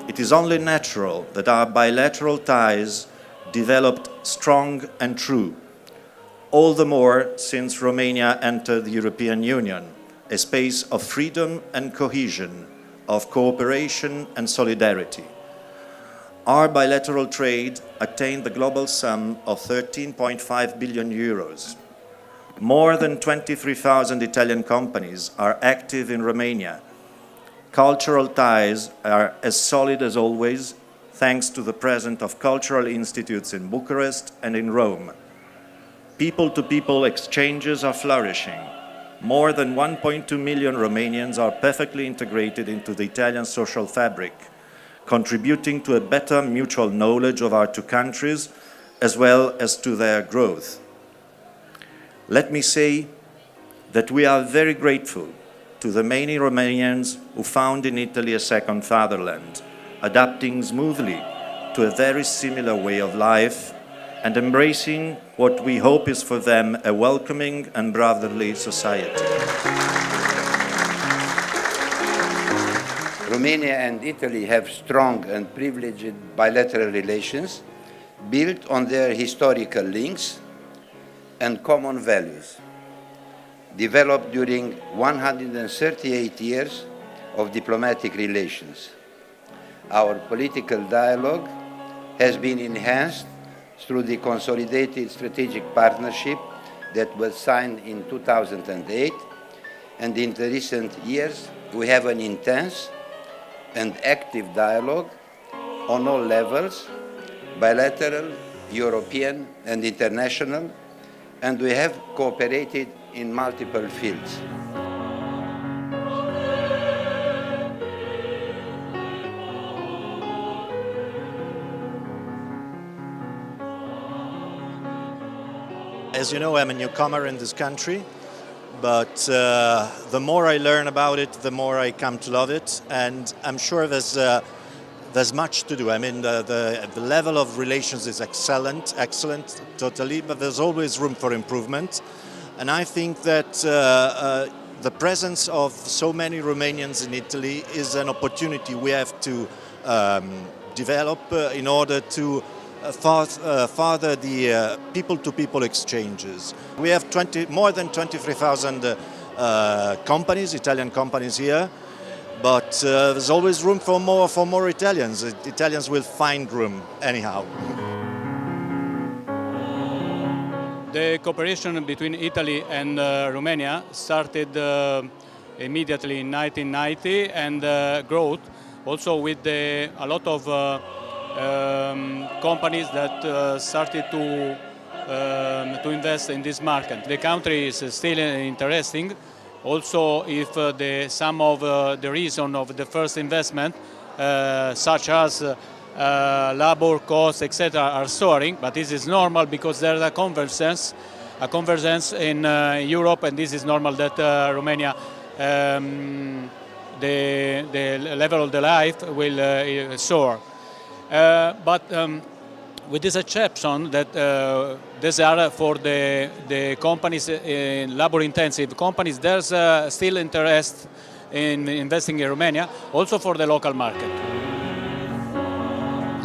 It is only natural that our bilateral ties developed strong and true, all the more since Romania entered the European Union, a space of freedom and cohesion, of cooperation and solidarity. Our bilateral trade attained the global sum of 13.5 billion euros. More than 23,000 Italian companies are active in Romania. Cultural ties are as solid as always, thanks to the presence of cultural institutes in Bucharest and in Rome. People-to-people exchanges are flourishing. More than 1.2 million Romanians are perfectly integrated into the Italian social fabric, contributing to a better mutual knowledge of our two countries, as well as to their growth. Let me say that we are very grateful to the many Romanians who found in Italy a second fatherland, adapting smoothly to a very similar way of life and embracing what we hope is for them a welcoming and brotherly society. Romania and Italy have strong and privileged bilateral relations built on their historical links and common values, developed during 138 years of diplomatic relations. Our political dialogue has been enhanced through the consolidated strategic partnership that was signed in 2008, and in the recent years we have an intense and active dialogue on all levels, bilateral, European and international, and we have cooperated in multiple fields. As you know, I'm a newcomer in this country, but the more I learn about it, the more I come to love it, and I'm sure there's much to do. I mean, the level of relations is excellent, totally, but there's always room for improvement. And I think that the presence of so many Romanians in Italy is an opportunity we have to develop in order to further the people-to-people exchanges. We have more than 23,000 companies, Italian companies here, but there's always room for more Italians. Italians will find room anyhow. The cooperation between Italy and Romania started immediately in 1990 and growth also with a lot of companies that started to invest in this market. The country is still interesting. Also, if some of the reason of the first investment, such as labor costs, etc., are soaring, but this is normal because there's a convergence in Europe, and this is normal that Romania, the level of the life will soar. But with this exception that these are for the companies, labor-intensive companies, there's still interest in investing in Romania, also for the local market.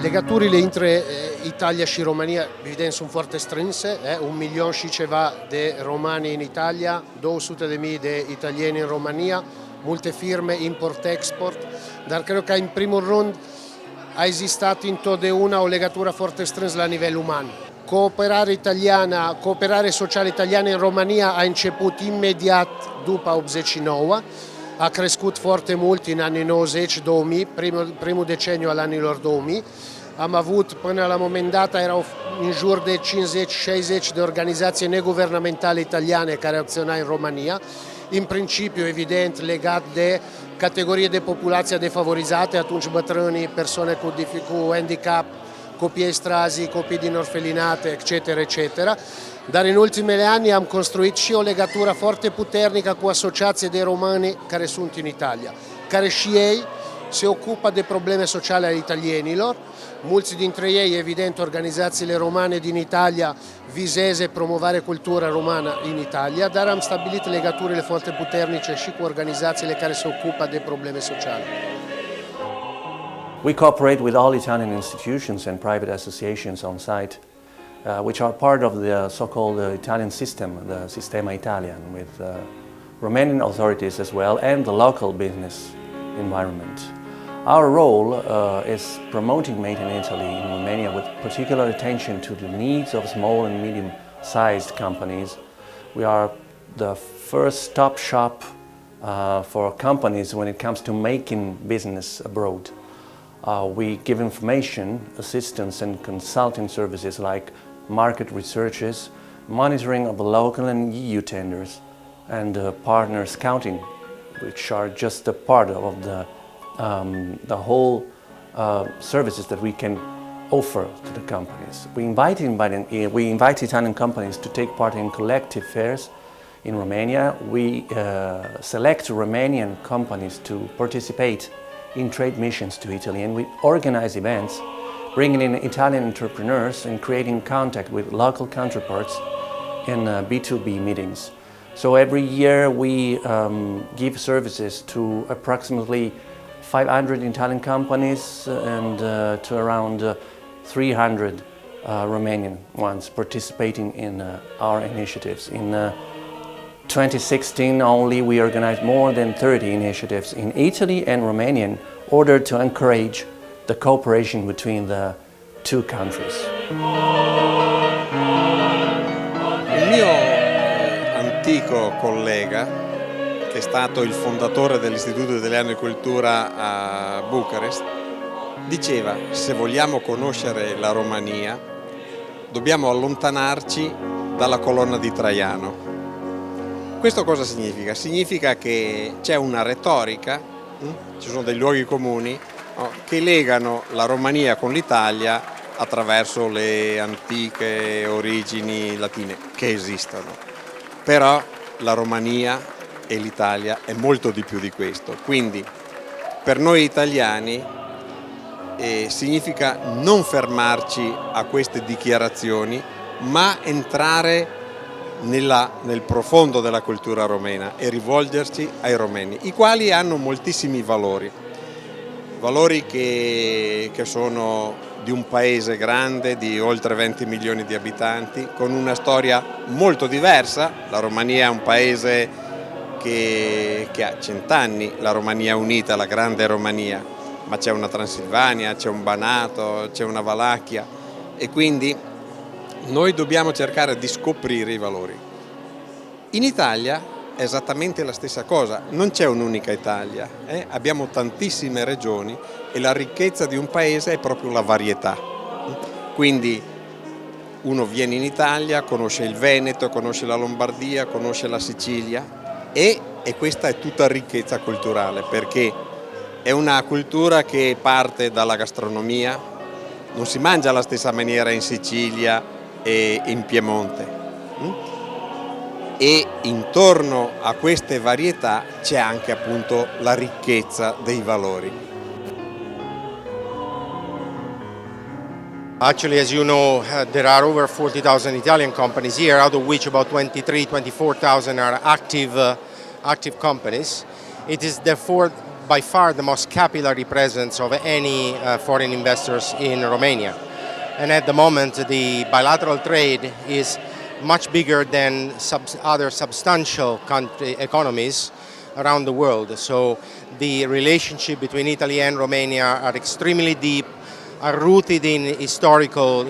Legăturile între Italia și România, evident, sunt foarte strânse. 1 milion și ceva de romani în Italia, 200.000 de italieni în România, multe firme, import-export, dar cred că în primul rând a existat întotdeauna o legătură foarte strânsă la nivel uman. Cooperare socială italiană în România a început imediat după 89, a crescut foarte mult în anii 90-2000, primul deceniu al anilor 2000. Am avut, până la moment dat, erau în jur de 50-60 de organizații neguvernamentale italiane care acționau în România, în principiu, evident, legat de categorie de populație defavorizate, atunci bătrânii, persoane cu handicap, copii ai strazii, copii din orfelinate, etc., etc. Dar în ultimele ani am construit și o legătură foarte puternică cu asociații de români care sunt în Italia, care și ei se ocupă de probleme sociale ale italienilor. Mulți dintre ei, evident, organizațiile romane din Italia vizeze promovarea cultura romană în Italia, dar am stabilit legăturile foarte puternice și cu organizațiile care se ocupă de probleme sociale. We cooperate with all Italian institutions and private associations on site, which are part of the so-called Italian system, the Sistema Italian, with Romanian authorities as well and the local business environment. Our role is promoting Made in Italy in Romania with particular attention to the needs of small and medium-sized companies. We are the first stop shop for companies when it comes to making business abroad. We give information, assistance and consulting services like market researches, monitoring of the local and EU tenders, and partner scouting, which are just a part of the whole services that we can offer to the companies. We invite Italian companies to take part in collective fairs in Romania. We select Romanian companies to participate in trade missions to Italy, and we organize events, bringing in Italian entrepreneurs and creating contact with local counterparts in B2B meetings. So every year we give services to approximately 500 Italian companies and to around 300 Romanian ones participating in our initiatives. In 2016 only, we organized more than 30 initiatives in Italy and Romania in order to encourage the cooperation between the two countries. Il mio antico collega, che è stato il fondatore dell'Istituto Italiano di Cultura a Bucarest, diceva: se vogliamo conoscere la Romania dobbiamo allontanarci dalla colonna di Traiano. Questo cosa significa? Significa che c'è una retorica, ci sono dei luoghi comuni che legano la Romania con l'Italia attraverso le antiche origini latine, che esistono. Però la Romania e l'Italia è molto di più di questo. Quindi per noi italiani significa non fermarci a queste dichiarazioni, ma entrare nel profondo della cultura romena e rivolgerci ai romeni, i quali hanno moltissimi valori che sono di un paese grande di oltre 20 milioni di abitanti, con una storia molto diversa. La Romania è un paese che ha 100 anni, la Romania unita, la grande Romania, ma c'è una Transilvania, c'è un Banato, c'è una Valacchia, e quindi noi dobbiamo cercare di scoprire i valori. In Italia è esattamente la stessa cosa, non c'è un'unica Italia, abbiamo tantissime regioni e la ricchezza di un paese è proprio la varietà. Quindi uno viene in Italia, conosce il Veneto, conosce la Lombardia, conosce la Sicilia e questa è tutta ricchezza culturale, perché è una cultura che parte dalla gastronomia, non si mangia alla stessa maniera in Sicilia e in Piemonte. E intorno a queste varietà c'è anche appunto la ricchezza dei valori. Actually, as you know, there are over 40,000 Italian companies here, out of which about 24,000 are active companies. It is therefore by far the most capillary presence of any foreign investors in Romania. And at the moment, the bilateral trade is much bigger than other substantial economies around the world. So the relationship between Italy and Romania are extremely deep, are rooted in historical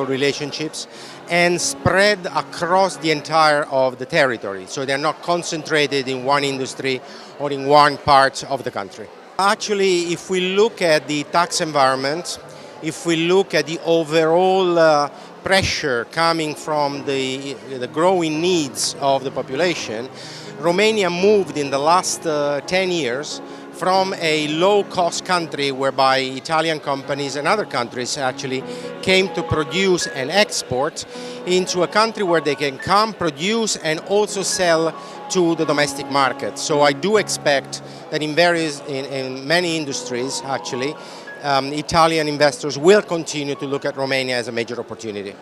relationships, and spread across the entire of the territory. So they're not concentrated in one industry or in one part of the country. Actually, if we look at the tax environment, if we look at the overall pressure coming from the growing needs of the population, Romania moved in the last 10 years from a low-cost country whereby Italian companies and other countries actually came to produce and export into a country where they can come, produce and also sell to the domestic market. So I do expect that in many industries actually, Italian investors will continue to look at Romania as a major opportunity.